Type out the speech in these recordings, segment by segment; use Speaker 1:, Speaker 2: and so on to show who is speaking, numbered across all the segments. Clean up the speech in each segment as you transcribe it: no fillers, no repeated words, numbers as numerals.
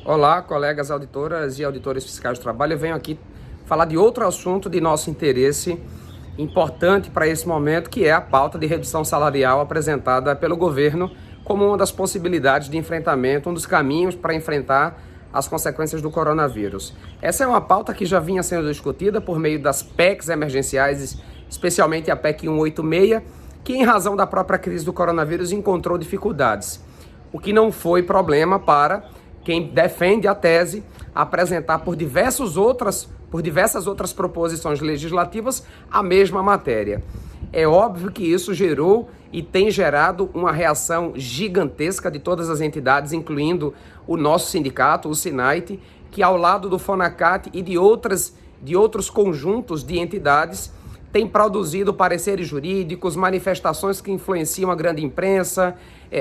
Speaker 1: Olá, colegas auditoras e auditores fiscais do trabalho. Eu venho aqui falar de outro assunto de nosso interesse importante para esse momento, que é a pauta de redução salarial apresentada pelo governo como uma das possibilidades de enfrentamento, um dos caminhos para enfrentar as consequências do coronavírus. Essa é uma pauta que já vinha sendo discutida por meio das PECs emergenciais, especialmente a PEC 186, que em razão da própria crise do coronavírus encontrou dificuldades, o que não foi problema para quem defende a tese apresentar por diversas outras proposições legislativas a mesma matéria. É óbvio que isso gerou e tem gerado uma reação gigantesca de todas as entidades, incluindo o nosso sindicato, o SINAIT, que ao lado do FONACAT e de outros conjuntos de entidades tem produzido pareceres jurídicos, manifestações que influenciam a grande imprensa,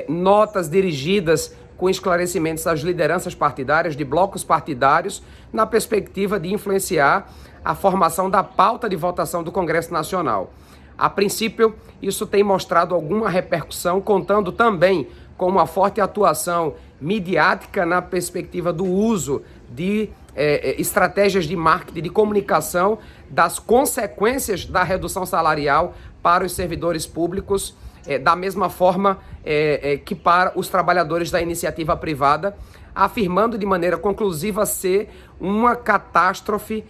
Speaker 1: notas dirigidas com esclarecimentos às lideranças partidárias, de blocos partidários, na perspectiva de influenciar a formação da pauta de votação do Congresso Nacional. A princípio, isso tem mostrado alguma repercussão, contando também com uma forte atuação midiática na perspectiva do uso de estratégias de marketing, de comunicação, das consequências da redução salarial para os servidores públicos, da mesma forma que para os trabalhadores da iniciativa privada, afirmando de maneira conclusiva ser uma catástrofe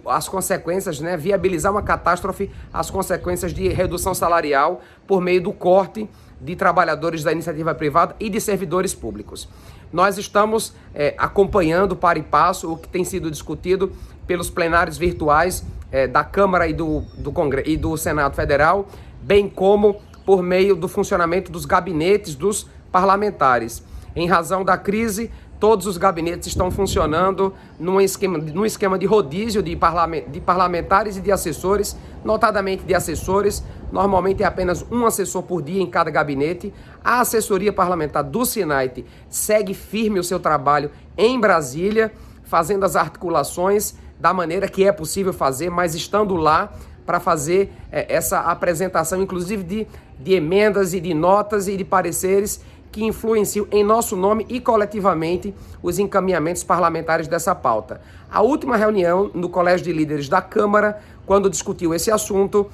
Speaker 1: as consequências, viabilizar uma catástrofe, as consequências de redução salarial por meio do corte de trabalhadores da iniciativa privada e de servidores públicos. Nós estamos acompanhando para e passo o que tem sido discutido pelos plenários virtuais da Câmara e do Senado Federal, bem como por meio do funcionamento dos gabinetes dos parlamentares. Em razão da crise, todos os gabinetes estão funcionando num esquema de rodízio de parlamentares e de assessores, notadamente de assessores. Normalmente é apenas um assessor por dia em cada gabinete. A assessoria parlamentar do SINAIT segue firme o seu trabalho em Brasília, fazendo as articulações da maneira que é possível fazer, mas estando lá para fazer essa apresentação, inclusive de emendas e de notas e de pareceres que influenciam em nosso nome e coletivamente os encaminhamentos parlamentares dessa pauta. A última reunião no Colégio de Líderes da Câmara, quando discutiu esse assunto,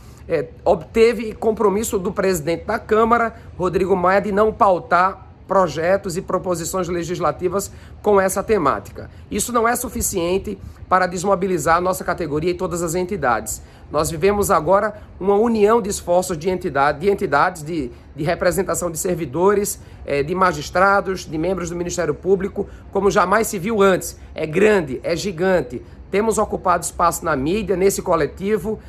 Speaker 1: obteve compromisso do presidente da Câmara, Rodrigo Maia, de não pautar projetos e proposições legislativas com essa temática. Isso não é suficiente para desmobilizar a nossa categoria e todas as entidades. Nós vivemos agora uma união de esforços de entidades de representação de servidores, de magistrados, de membros do Ministério Público, como jamais se viu antes. É grande, é gigante. Temos ocupado espaço na mídia, nesse coletivo,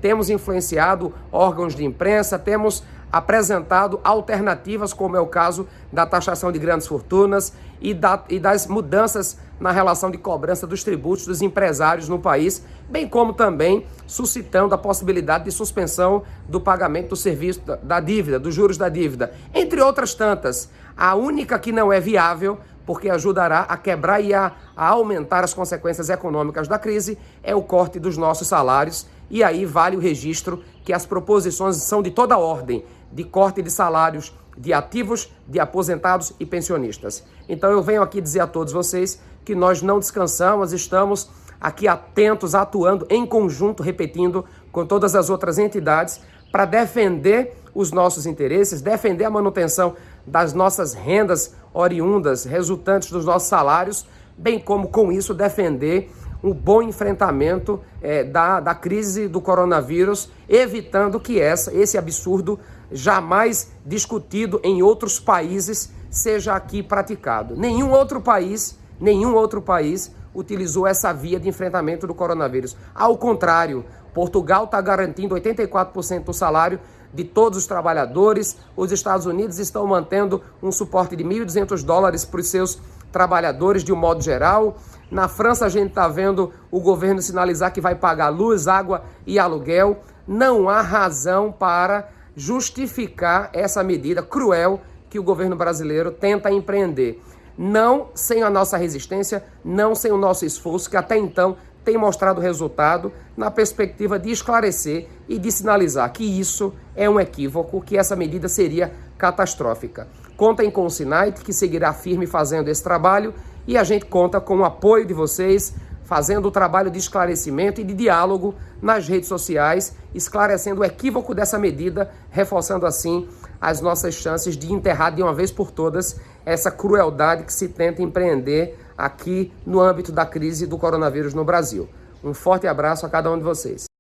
Speaker 1: temos influenciado órgãos de imprensa, temos apresentado alternativas, como é o caso da taxação de grandes fortunas e das mudanças na relação de cobrança dos tributos dos empresários no país, bem como também suscitando a possibilidade de suspensão do pagamento do serviço da dívida, dos juros da dívida, entre outras tantas. A única que não é viável, porque ajudará a quebrar e a aumentar as consequências econômicas da crise, é o corte dos nossos salários. E aí vale o registro que as proposições são de toda ordem, de corte de salários de ativos, de aposentados e pensionistas. Então eu venho aqui dizer a todos vocês que nós não descansamos, estamos aqui atentos, atuando em conjunto, repetindo, com todas as outras entidades, para defender os nossos interesses, defender a manutenção das nossas rendas oriundas, resultantes dos nossos salários, bem como com isso defender um bom enfrentamento da crise do coronavírus, evitando que esse absurdo jamais discutido em outros países seja aqui praticado. Nenhum outro país utilizou essa via de enfrentamento do coronavírus. Ao contrário, Portugal está garantindo 84% do salário de todos os trabalhadores. Os Estados Unidos estão mantendo um suporte de $1.200 para os seus trabalhadores de um modo geral. Na França a gente está vendo o governo sinalizar que vai pagar luz, água e aluguel. Não há razão para justificar essa medida cruel que o governo brasileiro tenta empreender. Não sem a nossa resistência, não sem o nosso esforço, que até então tem mostrado resultado, na perspectiva de esclarecer e de sinalizar que isso é um equívoco, que essa medida seria catastrófica. Contem com o Sinait, que seguirá firme fazendo esse trabalho, e a gente conta com o apoio de vocês, fazendo o trabalho de esclarecimento e de diálogo nas redes sociais, esclarecendo o equívoco dessa medida, reforçando assim as nossas chances de enterrar de uma vez por todas essa crueldade que se tenta empreender aqui no âmbito da crise do coronavírus no Brasil. Um forte abraço a cada um de vocês.